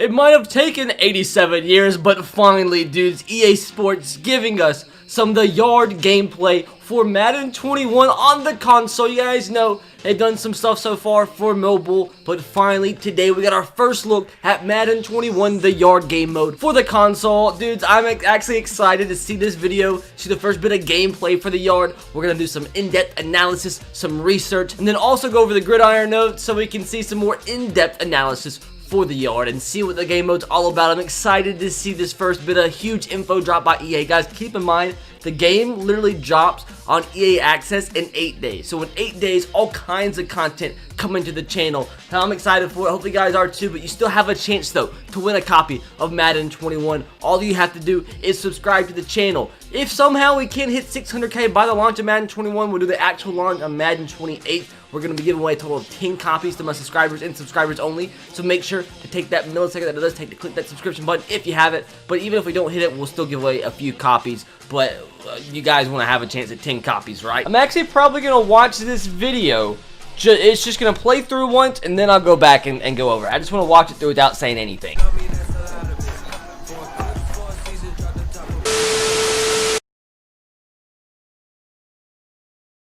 It might have taken 87 years, but finally, dudes, EA Sports giving us some of the yard gameplay for Madden 21 on the console. You guys know they've done some stuff so far for mobile, but finally today we got our first look at Madden 21, the yard game mode for the console. Dudes, I'm actually excited to see this video, see the first bit of gameplay for the yard. We're gonna do some in-depth analysis, some research, and then also go over the gridiron notes so we can see some more in-depth analysis for the yard and see what the game mode's all about. I'm excited to see this first bit of huge info drop by EA. Guys, keep in mind, the game literally drops on EA Access in 8 days. So in 8 days, all kinds of content coming to the channel. Now, I'm excited for it. Hopefully you guys are too, but you still have a chance though to win a copy of Madden 21. All you have to do is subscribe to the channel. If somehow we can hit 600K by the launch of Madden 21, we'll do the actual launch on Madden 28. We're going to be giving away a total of 10 copies to my subscribers and subscribers only. So make sure to take that millisecond that it does take to click that subscription button if you have it. But even if we don't hit it, we'll still give away a few copies. But you guys want to have a chance at 10 copies, right? I'm actually probably going to watch this video. It's just going to play through once, and then I'll go back and go over. I just want to watch it through without saying anything.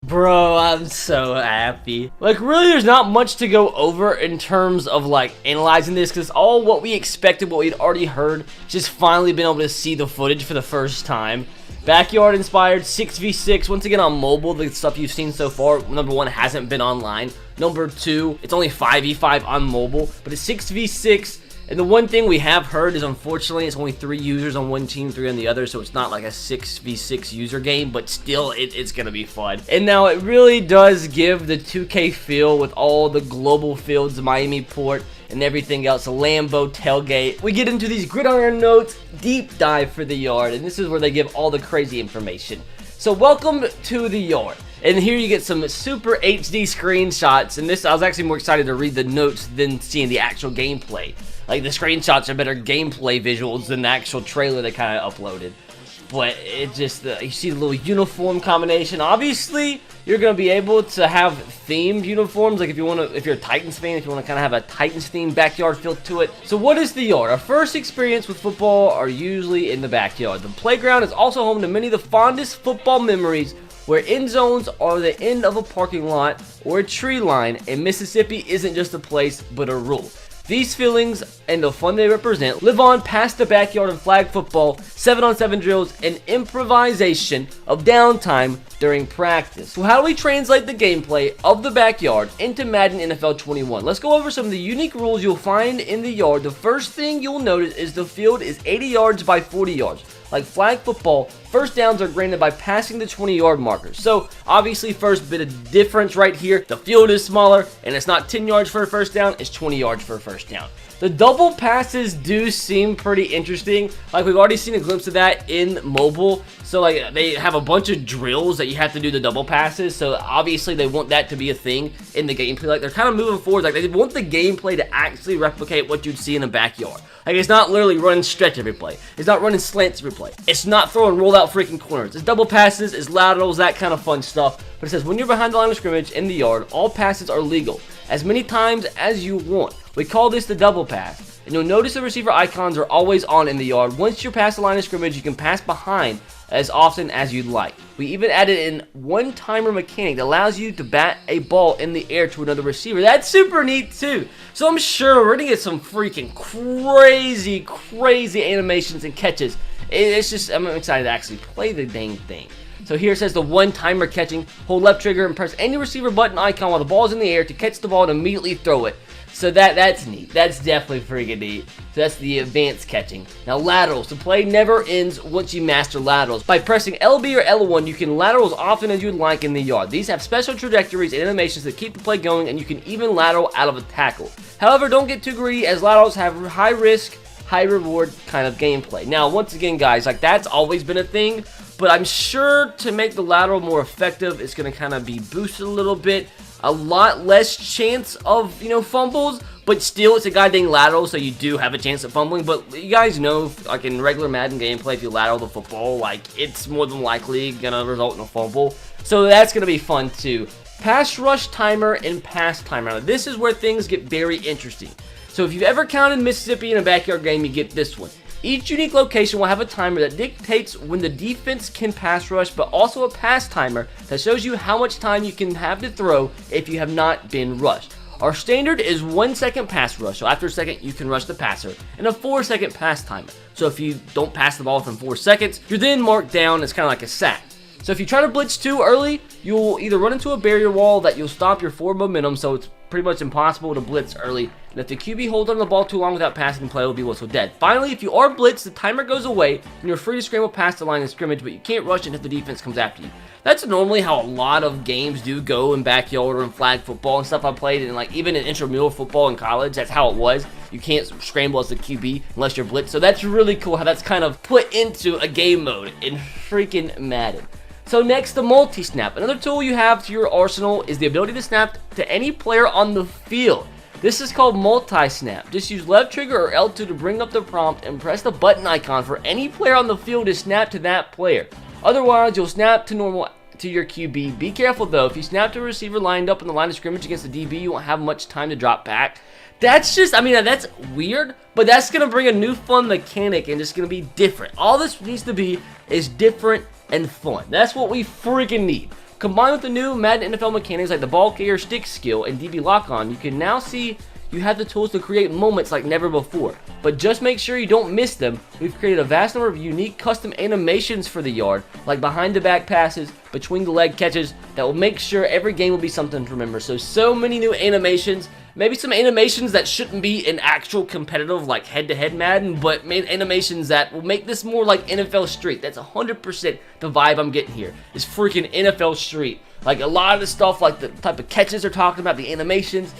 Bro, I'm so happy. Like, really, there's not much to go over in terms of, like, analyzing this, because all what we expected, what we'd already heard, just finally been able to see the footage for the first time. Backyard inspired 6v6, once again on mobile, the stuff you've seen so far, number one, hasn't been online. Number two, it's only 5v5 on mobile, but it's 6v6. And the one thing we have heard is, unfortunately, it's only 3 users on one team, 3 on the other, so it's not like a 6v6 user game, but still, it's going to be fun. And now, it really does give the 2K feel with all the global fields, the Miami port, and everything else, a Lambo tailgate. We get into these gridiron notes, deep dive for the yard, and this is where they give all the crazy information. So, welcome to the yard. And here you get some super HD screenshots, and this, I was actually more excited to read the notes than seeing the actual gameplay. Like, the screenshots are better gameplay visuals than the actual trailer they kind of uploaded. But it just, you see the little uniform combination. Obviously, you're going to be able to have themed uniforms. Like, if you're a Titans fan, if you want to kind of have a Titans themed backyard feel to it. So what is the yard? Our first experience with football are usually in the backyard. The playground is also home to many of the fondest football memories, where end zones are the end of a parking lot or a tree line, and Mississippi isn't just a place, but a rule. These feelings and the fun they represent live on past the backyard of flag football, 7-on-7 drills, and improvisation of downtime during practice. So how do we translate the gameplay of the backyard into Madden NFL 21? Let's go over some of the unique rules you'll find in the yard. The first thing you'll notice is the field is 80 yards by 40 yards. Like flag football, first downs are granted by passing the 20-yard markers. So, obviously, first bit of difference right here. The field is smaller, and it's not 10 yards for a first down, it's 20 yards for a first down. The double passes do seem pretty interesting. Like, we've already seen a glimpse of that in mobile. So, like, they have a bunch of drills that you have to do the double passes. So, obviously, they want that to be a thing in the gameplay. Like, they're kind of moving forward. Like, they want the gameplay to actually replicate what you'd see in a backyard. Like, it's not literally running stretch every play. It's not running slants every play. It's not throwing rolled out freaking corners. It's double passes, it's laterals, that kind of fun stuff. But it says, when you're behind the line of scrimmage in the yard, all passes are legal, as many times as you want. We call this the double pass. And you'll notice the receiver icons are always on in the yard. Once you're past the line of scrimmage, you can pass behind as often as you'd like. We even added in one-timer mechanic that allows you to bat a ball in the air to another receiver. That's super neat too. So I'm sure we're gonna get some freaking crazy animations and catches. It's just, I'm excited to actually play the dang thing. So here it says the one-timer catching. Hold left trigger and press any receiver button icon while the ball is in the air to catch the ball and immediately throw it. So that's neat. That's definitely freaking neat. So that's the advanced catching. Now laterals. The play never ends once you master laterals. By pressing LB or L1, you can lateral as often as you'd like in the yard. These have special trajectories and animations that keep the play going, and you can even lateral out of a tackle. However, don't get too greedy, as laterals have high risk, high reward kind of gameplay. Now, once again, guys, like, that's always been a thing, but I'm sure to make the lateral more effective, it's going to kind of be boosted a little bit. A lot less chance of, fumbles, but still, it's a goddamn lateral, so you do have a chance of fumbling. But you guys know, like in regular Madden gameplay, if you lateral the football, like, it's more than likely gonna result in a fumble. So that's gonna be fun too. Pass rush timer and pass timer. Now, this is where things get very interesting. So if you've ever counted Mississippi in a backyard game, you get this one. Each unique location will have a timer that dictates when the defense can pass rush, but also a pass timer that shows you how much time you can have to throw if you have not been rushed. Our standard is 1 second pass rush, so after a second you can rush the passer, and a 4-second pass timer. So if you don't pass the ball within 4 seconds, you're then marked down as kind of like a sack. So if you try to blitz too early, you'll either run into a barrier wall that you'll stop your forward momentum, so it's pretty much impossible to blitz early. And if the QB holds on the ball too long without passing, the play will be whistled dead. Finally, if you are blitzed, the timer goes away, and you're free to scramble past the line of scrimmage, but you can't rush it if the defense comes after you. That's normally how a lot of games do go in backyard or in flag football and stuff I played, and like even in intramural football in college, that's how it was. You can't scramble as the QB unless you're blitzed. So that's really cool how that's kind of put into a game mode in freaking Madden. So next, the multi-snap. Another tool you have to your arsenal is the ability to snap to any player on the field. This is called multi-snap. Just use left trigger or L2 to bring up the prompt and press the button icon for any player on the field to snap to that player. Otherwise, you'll snap to your QB. Be careful though, if you snap to a receiver lined up in the line of scrimmage against the DB, you won't have much time to drop back. That's just, I mean, that's weird, but that's going to bring a new fun mechanic and it's going to be different. All this needs to be is different and fun. That's what we freaking need. Combined with the new Madden NFL mechanics like the ball carrier stick skill and DB lock-on, you can now see you have the tools to create moments like never before. But just make sure you don't miss them. We've created a vast number of unique custom animations for the yard, like behind the back passes, between the leg catches, that will make sure every game will be something to remember. So many new animations. Maybe some animations that shouldn't be in actual competitive like head-to-head Madden, but animations that will make this more like NFL Street. That's 100% the vibe I'm getting here. Is freaking NFL Street. Like a lot of the stuff, like the type of catches they're talking about, the animations.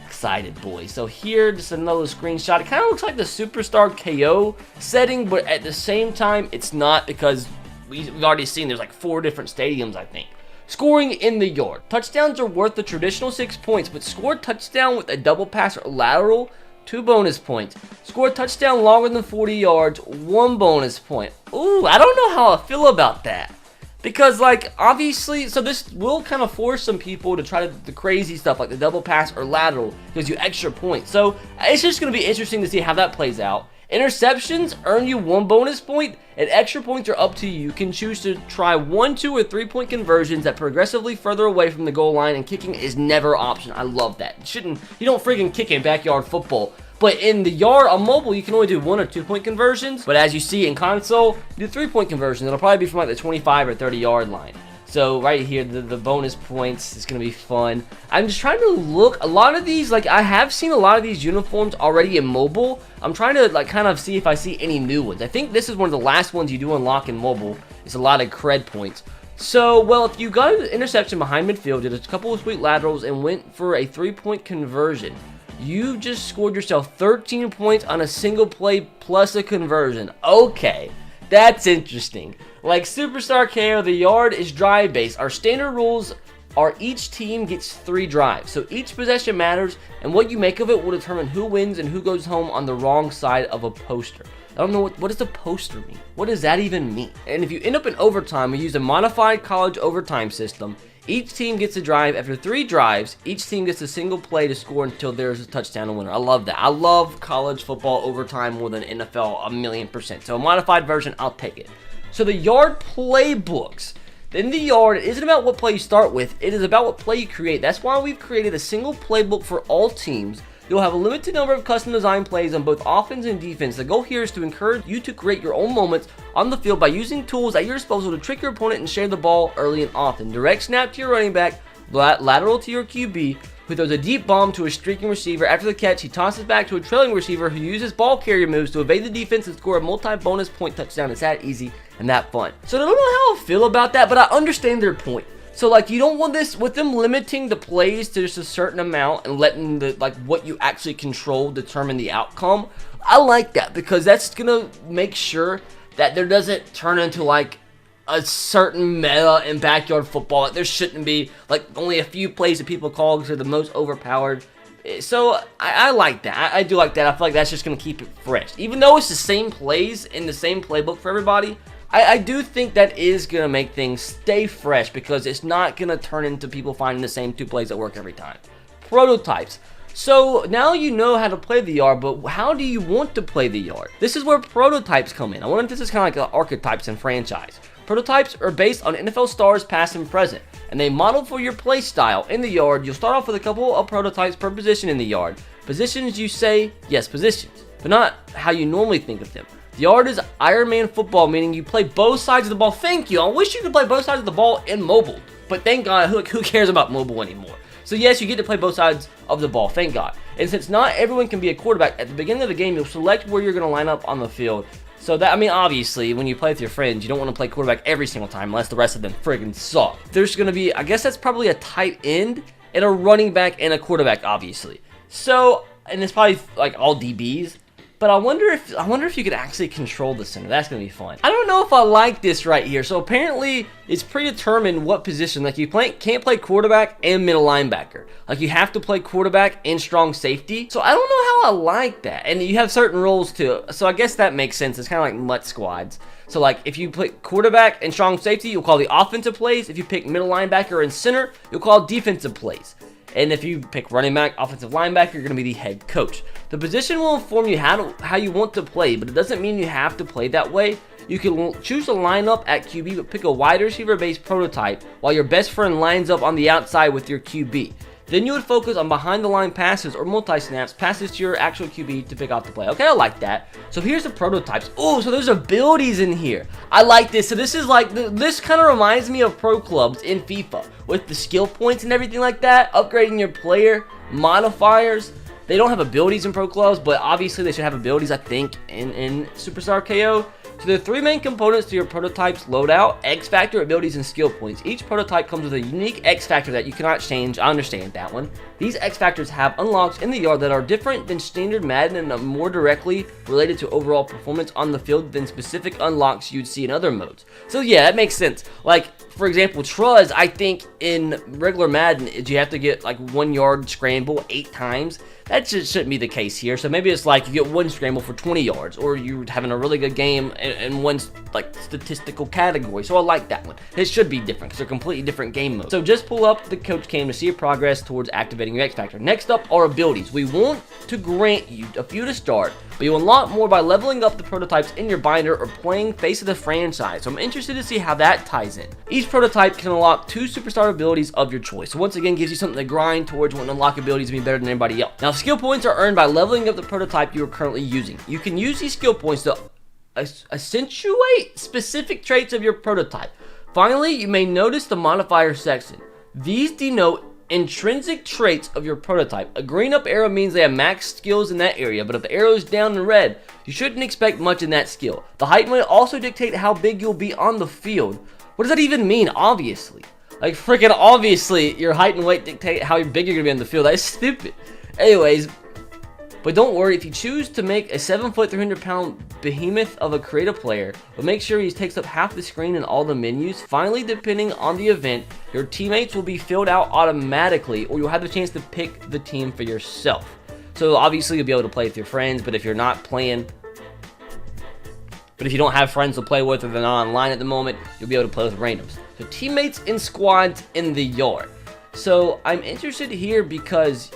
Excited, boys. So here, just another screenshot. It kind of looks like the Superstar KO setting, but at the same time, it's not because we've already seen there's like 4 different stadiums, I think. Scoring in the yard. Touchdowns are worth the traditional 6 points, but score a touchdown with a double pass or lateral, 2 bonus points. Score a touchdown longer than 40 yards, 1 bonus point. Ooh, I don't know how I feel about that. Because, like, obviously, so this will kind of force some people to try the crazy stuff, like the double pass or lateral, gives you extra points. So, it's just going to be interesting to see how that plays out. Interceptions earn you 1 bonus point, and extra points are up to you. You can choose to try 1, 2, or 3 point conversions that progressively further away from the goal line, and kicking is never optional. I love that. You don't freaking kick in backyard football. But in the yard on mobile, you can only do 1 or 2 point conversions. But as you see in console, you do 3 point conversions. It'll probably be from like the 25 or 30 yard line. So right here, the bonus points is going to be fun. I'm just trying to look. A lot of these, like I have seen a lot of these uniforms already in mobile. I'm trying to like kind of see if I see any new ones. I think this is one of the last ones you do unlock in mobile. It's a lot of cred points. So, well, if you got an interception behind midfield, did a couple of sweet laterals, and went for a 3 point conversion, you just scored yourself 13 points on a single play plus a conversion. Okay, that's interesting. Like Superstar KO, the yard is drive based. Our standard rules are each team gets 3 drives. So each possession matters, and what you make of it will determine who wins and who goes home on the wrong side of a poster. I don't know, what does a poster mean? What does that even mean? And if you end up in overtime, we use a modified college overtime system. Each team gets a drive. After 3 drives, each team gets a single play to score until there's a touchdown and winner. I love that. I love college football overtime more than NFL 1,000,000%. So a modified version, I'll take it. So the yard playbooks. In the yard, it isn't about what play you start with. It is about what play you create. That's why we've created a single playbook for all teams. You'll have a limited number of custom design plays on both offense and defense. The goal here is to encourage you to create your own moments on the field by using tools at your disposal to trick your opponent and share the ball early and often. Direct snap to your running back, lateral to your QB, who throws a deep bomb to a streaking receiver. After the catch, he tosses back to a trailing receiver who uses ball carrier moves to evade the defense and score a multi-bonus point touchdown. It's that easy and that fun. So I don't know how I feel about that, but I understand their point. So like you don't want this with them limiting the plays to just a certain amount and letting the like what you actually control determine the outcome. I like that because that's gonna make sure that there doesn't turn into like a certain meta in backyard football. Like, there shouldn't be like only a few plays that people call because they're the most overpowered. So I like that. I do like that. I feel like that's just gonna keep it fresh, even though it's the same plays in the same playbook for everybody. I do think that is going to make things stay fresh because it's not going to turn into people finding the same 2 plays that work every time. Prototypes. So now you know how to play the yard, but how do you want to play the yard? This is where prototypes come in. I wonder if this is kind of like the archetypes in franchise. Prototypes are based on NFL stars past and present, and they model for your play style. In the yard, you'll start off with a couple of prototypes per position in the yard. Positions, you say, yes, positions, but not how you normally think of them. The yard is Iron Man football, meaning you play both sides of the ball. Thank you. I wish you could play both sides of the ball in mobile, but thank God, who cares about mobile anymore? So yes, you get to play both sides of the ball, thank God. And since not everyone can be a quarterback, at the beginning of the game, you'll select where you're going to line up on the field. So that, I mean, obviously, when you play with your friends, you don't want to play quarterback every single time unless the rest of them friggin' suck. There's going to be, I guess that's probably a tight end and a running back and a quarterback, obviously. So, and it's probably like all DBs. But I wonder if you could actually control the center. That's going to be fun. I don't know if I like this right here. So apparently, it's predetermined what position. Like you can't play quarterback and middle linebacker. Like you have to play quarterback and strong safety. So I don't know how I like that. And you have certain roles too. So I guess that makes sense. It's kind of like MUT squads. So like if you pick quarterback and strong safety, you'll call the offensive plays. If you pick middle linebacker and center, you'll call defensive plays. And if you pick running back, offensive linebacker, you're going to be the head coach. The position will inform you how you want to play, but it doesn't mean you have to play that way. You can choose to line up at QB, but pick a wide receiver-based prototype while your best friend lines up on the outside with your QB. Then you would focus on behind-the-line passes or multi-snaps, passes to your actual QB to pick out the play. Okay, I like that. So here's the prototypes. Oh, so there's abilities in here. I like this. So this is like, this kind of reminds me of pro clubs in FIFA with the skill points and everything like that, upgrading your player, modifiers. They don't have abilities in pro clubs, but obviously they should have abilities, I think, in Superstar KO. So there are three main components to your prototype's loadout: X Factor, abilities, and skill points. Each prototype comes with a unique X Factor that you cannot change. I understand that one. These X Factors have unlocks in the yard that are different than standard Madden and are more directly related to overall performance on the field than specific unlocks you'd see in other modes. So yeah, that makes sense. Like, for example, Truz, I think in regular Madden, you have to get like 1 yard scramble 8 times. That just shouldn't be the case here. So maybe it's like you get 1 scramble for 20 yards, or you're having a really good game in one like statistical category. So I like that one. It should be different because they're completely different game modes. So just pull up the coach cam to see your progress towards activating your X Factor. Next up are abilities. We want to grant you a few to start, but you unlock more by leveling up the prototypes in your binder or playing Face of the Franchise. So I'm interested to see how that ties in. Each prototype can unlock 2 superstar abilities of your choice. So once again, gives you something to grind towards when unlock abilities to be better than anybody else. Now, skill points are earned by leveling up the prototype you are currently using. You can use these skill points to accentuate specific traits of your prototype. Finally, you may notice the modifier section. These denote intrinsic traits of your prototype. A green up arrow means they have max skills in that area, but if the arrow is down in red, you shouldn't expect much in that skill. The height may also dictate how big you'll be on the field. What does that even mean? Obviously. Like, freaking obviously, your height and weight dictate how big you're going to be on the field. That is stupid. Anyways, but don't worry, if you choose to make a 7-foot, 300-pound behemoth of a creative player, but make sure he takes up half the screen in all the menus. Finally, depending on the event, your teammates will be filled out automatically, or you'll have the chance to pick the team for yourself. So obviously, you'll be able to play with your friends, but if you're not playing, but if you don't have friends to play with or they're not online at the moment, you'll be able to play with randoms. So teammates and squads in the yard. So I'm interested here because,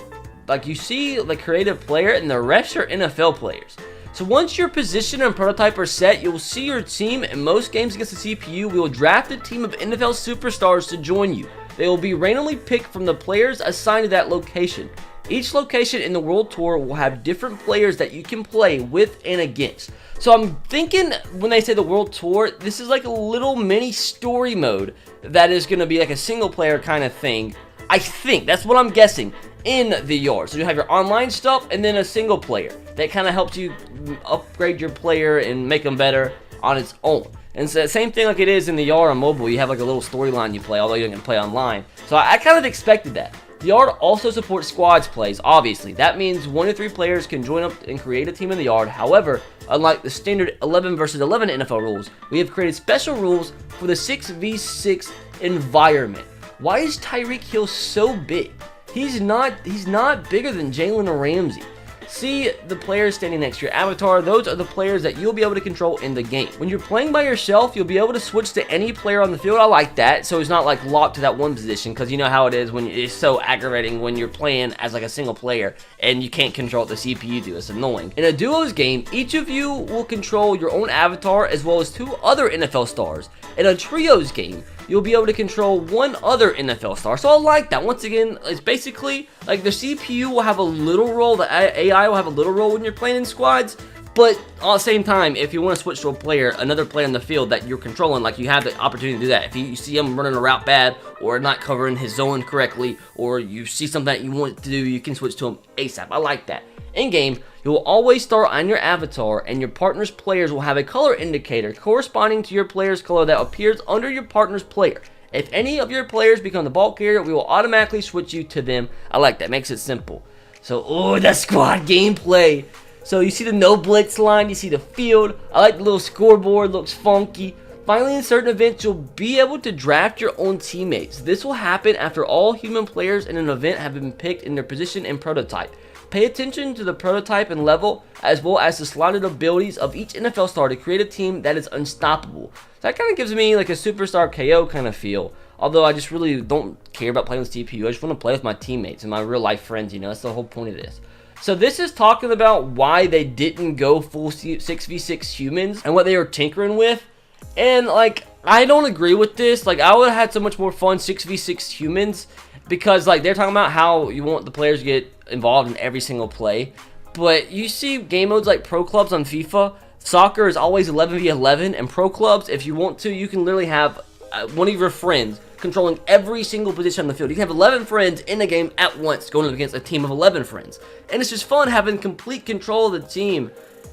like, you see the creative player and the rest are NFL players. So once your position and prototype are set, you'll see your team. In most games against the CPU, we will draft a team of NFL superstars to join you. They will be randomly picked from the players assigned to that location. Each location in the World Tour will have different players that you can play with and against. So I'm thinking when they say the World Tour, this is like a little mini story mode that is going to be like a single player kind of thing. I think, that's what I'm guessing, in the yard. So you have your online stuff and then a single player that kind of helps you upgrade your player and make them better on its own. And so same thing like it is in the yard on mobile. You have like a little storyline you play, although you don't play online. So I kind of expected that. The yard also supports squads plays, obviously. That means 1 to 3 players can join up and create a team in the yard. However, unlike the standard 11 versus 11 NFL rules, we have created special rules for the 6v6 environment. Why is Tyreek Hill so big? He's not bigger than Jalen Ramsey. See the players standing next to your avatar, those are the players that you'll be able to control in the game. When you're playing by yourself, you'll be able to switch to any player on the field. I like that, so it's not like locked to that one position, because you know how it is when it's so aggravating when you're playing as like a single player and you can't control what the CPU do. It's annoying. In a duos game, each of you will control your own avatar as well as 2 other NFL stars. In a trios game, you'll be able to control 1 other NFL star. So I like that. Once again, it's basically like the CPU will have a little role, the AI will have a little role when you're playing in squads, but at the same time, if you want to switch to a player, another player in the field that you're controlling, like, you have the opportunity to do that. If you see him running a route bad, or not covering his zone correctly, or you see something that you want to do, you can switch to him ASAP. I like that. In game, you will always start on your avatar, and your partner's players will have a color indicator corresponding to your player's color that appears under your partner's player. If any of your players become the ball carrier, we will automatically switch you to them. I like that. Makes it simple. So, oh, the squad gameplay. So you see the no blitz line, you see the field. I like the little scoreboard, looks funky. Finally, in certain events, you'll be able to draft your own teammates. This will happen after all human players in an event have been picked in their position and prototype. Pay attention to the prototype and level, as well as the slotted abilities of each NFL star to create a team that is unstoppable. That kind of gives me like a superstar KO kind of feel. Although I just really don't care about playing with CPU. I just want to play with my teammates and my real life friends, you know. That's the whole point of this. So this is talking about why they didn't go full 6v6 humans and what they were tinkering with. And like, I don't agree with this. Like, I would have had so much more fun 6v6 humans, because like they're talking about how you want the players to get involved in every single play. But you see game modes like Pro Clubs on FIFA. Soccer is always 11v11, and Pro Clubs, if you want to, you can literally have one of your friends controlling every single position on the field. You can have 11 friends in the game at once going up against a team of 11 friends. And it's just fun having complete control of the team.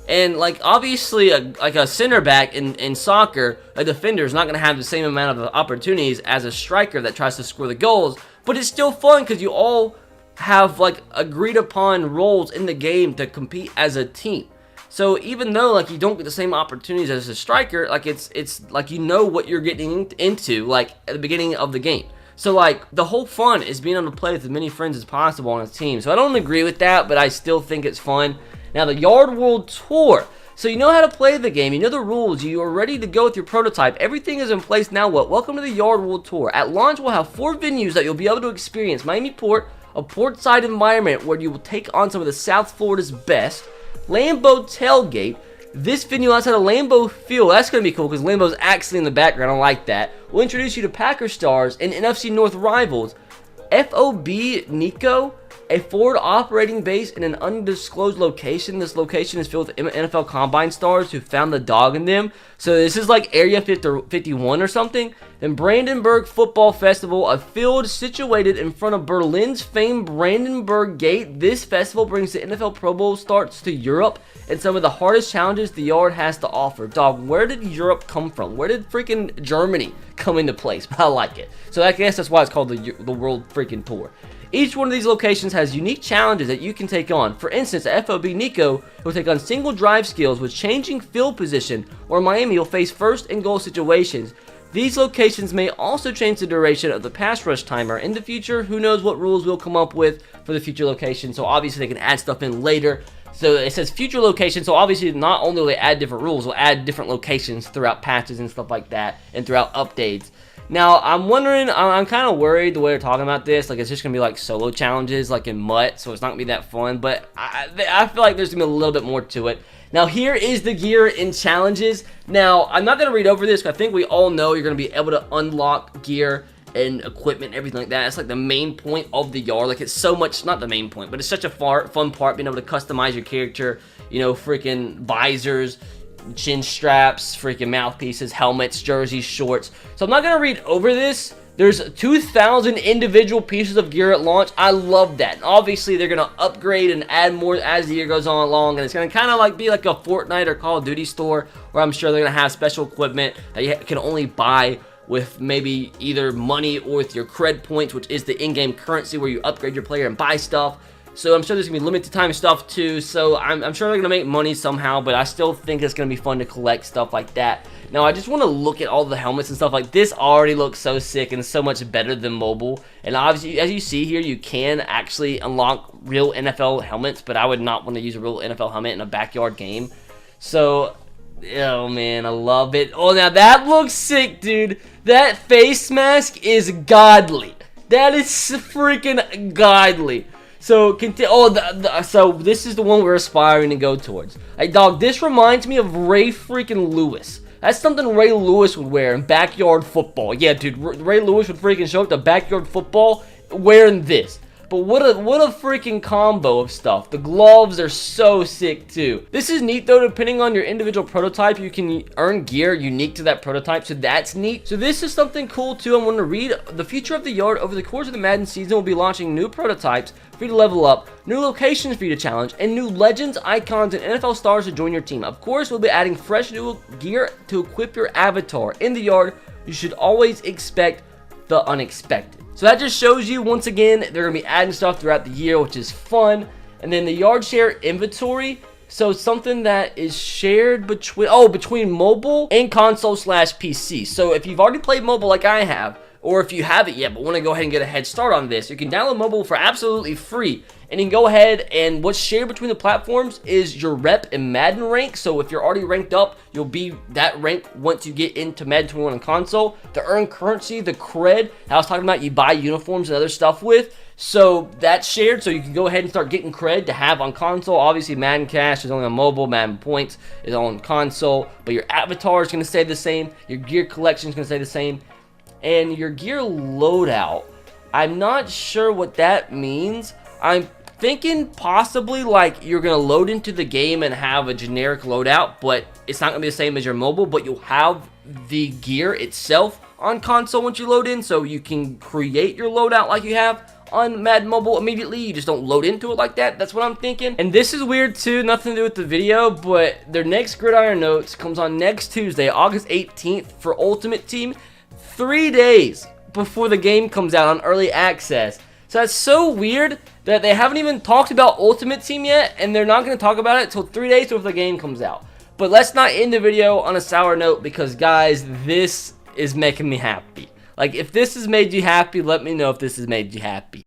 And like, obviously, like a center back in soccer, a defender is not going to have the same amount of opportunities as a striker that tries to score the goals. But it's still fun because you all have like agreed upon roles in the game to compete as a team. So even though like you don't get the same opportunities as a striker, like it's like you know what you're getting into like at the beginning of the game. So like the whole fun is being able to play with as many friends as possible on a team. So I don't agree with that, but I still think it's fun. Now the Yard World Tour. So you know how to play the game, you know the rules, you are ready to go with your prototype. Everything is in place now. What? Welcome to the Yard World Tour. At launch, we'll have 4 venues that you'll be able to experience. Miami Port, a portside environment where you will take on some of the South Florida's best. Lambeau Tailgate. This venue outside of Lambeau Field. That's going to be cool because Lambeau's actually in the background. I like that. We'll introduce you to Packer Stars and NFC North rivals. FOB Nico, a forward operating base in an undisclosed location. This location is filled with NFL Combine stars who found the dog in them. So this is like Area 51 or something. Then Brandenburg Football Festival, a field situated in front of Berlin's famed Brandenburg Gate. This festival brings the NFL Pro Bowl starts to Europe and some of the hardest challenges the yard has to offer. Dog, where did Europe come from? Where did freaking Germany come into place? But I like it. So I guess that's why it's called the World freaking Tour. Each one of these locations has unique challenges that you can take on. For instance, at FOB Nico will take on single drive skills with changing field position, or Miami will face first and goal situations. These locations may also change the duration of the pass rush timer in the future. Who knows what rules we'll come up with for the future locations. So obviously they can add stuff in later. So it says future locations, so obviously not only will they add different rules, they'll add different locations throughout patches and stuff like that, and throughout updates. Now, I'm wondering, I'm kind of worried the way they're talking about this, like it's just going to be like solo challenges, like in Mutt, so it's not going to be that fun, but I feel like there's going to be a little bit more to it. Now, here is the gear and challenges. Now, I'm not going to read over this, because I think we all know you're going to be able to unlock gear and equipment and everything like that. It's like the main point of the yard. Like, it's so much, not the main point, but it's such a fun part, being able to customize your character, you know, freaking visors, chin straps, freaking mouthpieces, helmets, jerseys, shorts. So I'm not going to read over this. There's 2,000 individual pieces of gear at launch. I love that. And obviously, they're going to upgrade and add more as the year goes on along. And it's going to kind of like be like a Fortnite or Call of Duty store, where I'm sure they're going to have special equipment that you can only buy with maybe either money or with your cred points, which is the in-game currency where you upgrade your player and buy stuff. So I'm sure there's going to be limited time stuff too. So I'm sure they're going to make money somehow, but I still think it's going to be fun to collect stuff like that. Now, I just want to look at all the helmets and stuff. Like, this already looks so sick and so much better than mobile. And obviously, as you see here, you can actually unlock real NFL helmets, but I would not want to use a real NFL helmet in a backyard game. So, oh man, I love it. Oh, now that looks sick, dude. That face mask is godly. That is freaking godly. So, so this is the one we're aspiring to go towards. Hey, dog, this reminds me of Ray freaking Lewis. That's something Ray Lewis would wear in backyard football. Yeah, dude, Ray Lewis would freaking show up to backyard football wearing this. But what a freaking combo of stuff. The gloves are so sick too. This is neat though. Depending on your individual prototype, you can earn gear unique to that prototype, so that's neat. So this is something cool too. I'm going to read. The future of the yard: over the course of the Madden season, will be launching new prototypes for you to level up, new locations for you to challenge, and new legends, icons, and NFL stars to join your team. Of course, we'll be adding fresh new gear to equip your avatar. In the yard, you should always expect the unexpected. So that just shows you, once again, they're going to be adding stuff throughout the year, which is fun. And then the yard share inventory. So something that is shared between mobile and console/PC. So if you've already played mobile like I have, or if you haven't yet but want to go ahead and get a head start on this, you can download mobile for absolutely free. And you can go ahead, and what's shared between the platforms is your rep and Madden rank. So if you're already ranked up, you'll be that rank once you get into Madden 21 on console. The earned currency, the cred, I was talking about, you buy uniforms and other stuff with. So that's shared, so you can go ahead and start getting cred to have on console. Obviously, Madden Cash is only on mobile. Madden Points is on console. But your avatar is going to stay the same. Your gear collection is going to stay the same. And your gear loadout, I'm not sure what that means. I'm thinking possibly like you're going to load into the game and have a generic loadout, but it's not going to be the same as your mobile, but you'll have the gear itself on console once you load in, so you can create your loadout like you have on Madden Mobile immediately. You just don't load into it like that. That's what I'm thinking. And this is weird too, nothing to do with the video, but their next Gridiron Notes comes on next Tuesday, August 18th for Ultimate Team, 3 days before the game comes out on early access. So that's so weird that they haven't even talked about Ultimate Team yet, and they're not going to talk about it until 3 days before the game comes out. But let's not end the video on a sour note, because guys, this is making me happy. Like, if this has made you happy, let me know if this has made you happy.